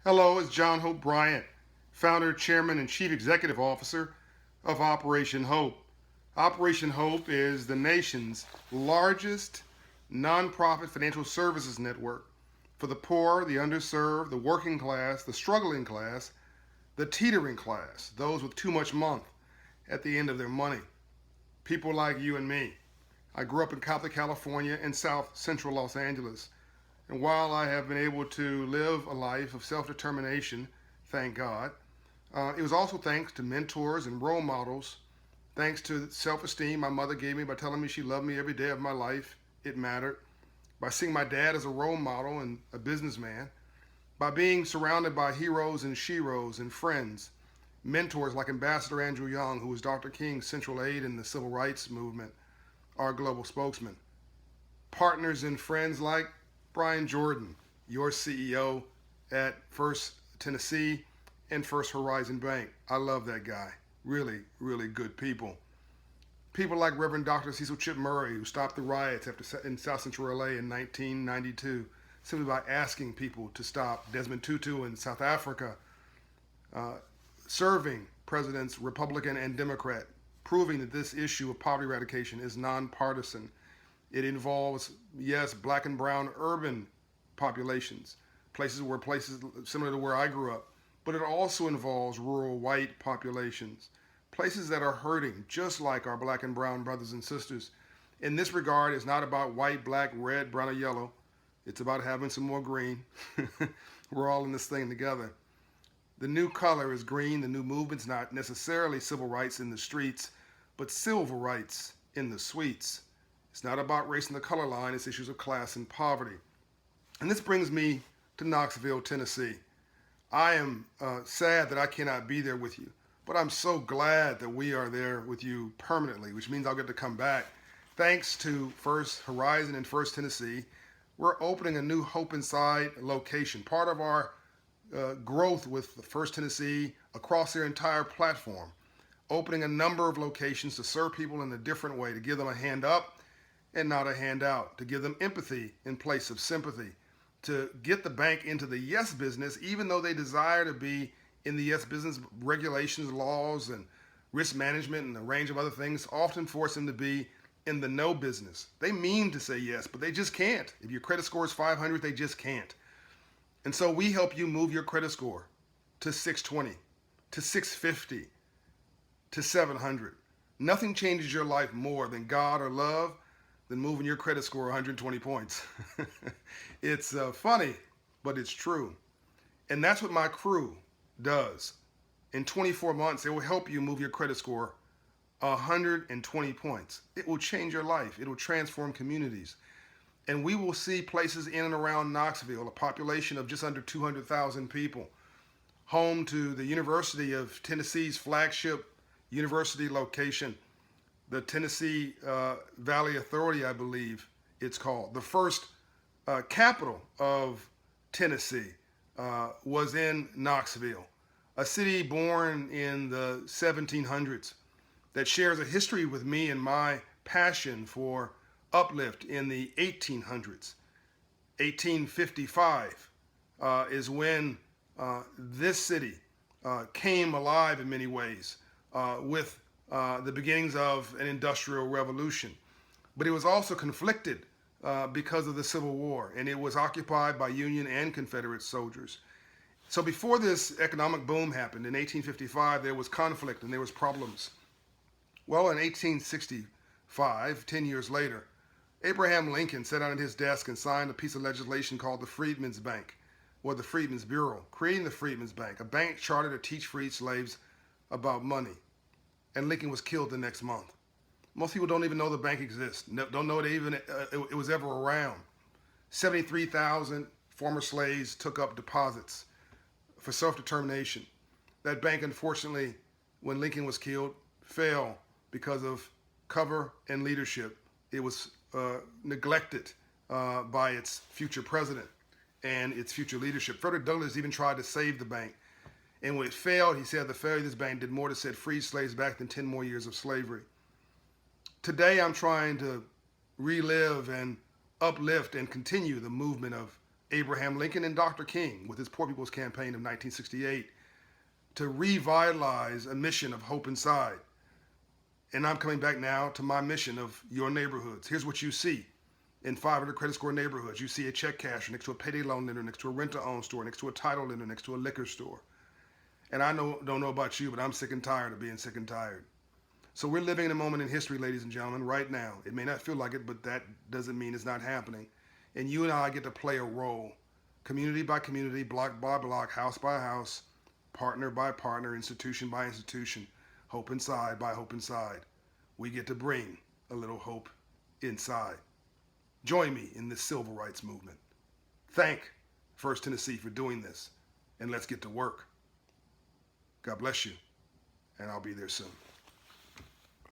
Hello, it's John Hope Bryant, founder, chairman, and chief executive officer of Operation Hope. Operation Hope is the nation's largest nonprofit financial services network for the poor, the underserved, the working class, the struggling class, the teetering class, those with too much month at the end of their money. People like you and me. I grew up in Compton, California, and South Central Los Angeles. And while I have been able to live a life of self determination, thank God, it was also thanks to mentors and role models, thanks to self esteem my mother gave me by telling me she loved me every day of my life. It mattered. By seeing my dad as a role model and a businessman, by being surrounded by heroes and sheroes and friends, mentors like Ambassador Andrew Young, who was Dr. King's central aide in the civil rights movement, our global spokesman, partners and friends like Brian Jordan, your CEO at First Tennessee and First Horizon Bank. I love that guy. Really, really good people. People like Reverend Dr. Cecil Chip Murray, who stopped the riots in South Central LA in 1992 simply by asking people to stop. Desmond Tutu in South Africa, uh, serving presidents, Republican and Democrat, proving that this issue of poverty eradication is nonpartisan. It involves, yes, black and brown urban populations, places similar to where I grew up, but it also involves rural white populations, places that are hurting just like our black and brown brothers and sisters. In this regard, it's not about white, black, red, brown, or yellow. It's about having some more green. We're all in this thing together. The new color is green. The new movement's not necessarily civil rights in the streets, but civil rights in the suites. It's not about race and the color line, it's issues of class and poverty. And this brings me to Knoxville, Tennessee. I am sad that I cannot be there with you, but I'm so glad that we are there with you permanently, which means I'll get to come back. Thanks to First Horizon and First Tennessee, we're opening a new Hope Inside location, part of our growth with the First Tennessee across their entire platform, opening a number of locations to serve people in a different way, to give them a hand up and not a handout, to give them empathy in place of sympathy, to get the bank into the yes business, even though they desire to be in the yes business. Regulations, laws, and risk management and a range of other things often force them to be in the no business. They mean to say yes, but they just can't. If your credit score is 500, they just can't. And so we help you move your credit score to 620, to 650, to 700. Nothing changes your life more than God or love than moving your credit score 120 points. It's funny, but it's true. And that's what my crew does. In 24 months, it will help you move your credit score 120 points. It will change your life. It will transform communities. And we will see places in and around Knoxville, a population of just under 200,000 people, home to the University of Tennessee's flagship university location, the Tennessee Valley Authority, I believe it's called. The first capital of Tennessee was in Knoxville, a city born in the 1700s that shares a history with me and my passion for uplift in the 1800s. 1855 is when this city came alive in many ways with the beginnings of an industrial revolution. But it was also conflicted because of the Civil War, and it was occupied by Union and Confederate soldiers. So before this economic boom happened in 1855, there was conflict and there was problems. Well, in 1865, 10 years later, Abraham Lincoln sat down at his desk and signed a piece of legislation called the Freedmen's Bank, or the Freedmen's Bureau, creating the Freedmen's Bank, a bank chartered to teach freed slaves about money. And Lincoln was killed the next month. Most people don't even know the bank exists, don't know it was ever around. 73,000 former slaves took up deposits for self-determination. That bank, unfortunately, when Lincoln was killed, fell because of cover and leadership. It was neglected by its future president and its future leadership. Frederick Douglass even tried to save the bank. And when it failed, he said the failure of this bank did more to set free slaves back than 10 more years of slavery. Today, I'm trying to relive and uplift and continue the movement of Abraham Lincoln and Dr. King with his Poor People's Campaign of 1968 to revitalize a mission of hope inside. And I'm coming back now to my mission of your neighborhoods. Here's what you see. In 500 credit score neighborhoods, you see a check casher next to a payday loan lender, next to a rent-to-own store, next to a title lender, next to a liquor store. And I don't know about you, but I'm sick and tired of being sick and tired. So we're living in a moment in history, ladies and gentlemen, right now. It may not feel like it, but that doesn't mean it's not happening. And you and I get to play a role, community by community, block by block, house by house, partner by partner, institution by institution, hope inside by hope inside. We get to bring a little hope inside. Join me in this civil rights movement. Thank First Tennessee for doing this, and let's get to work. God bless you, and I'll be there soon.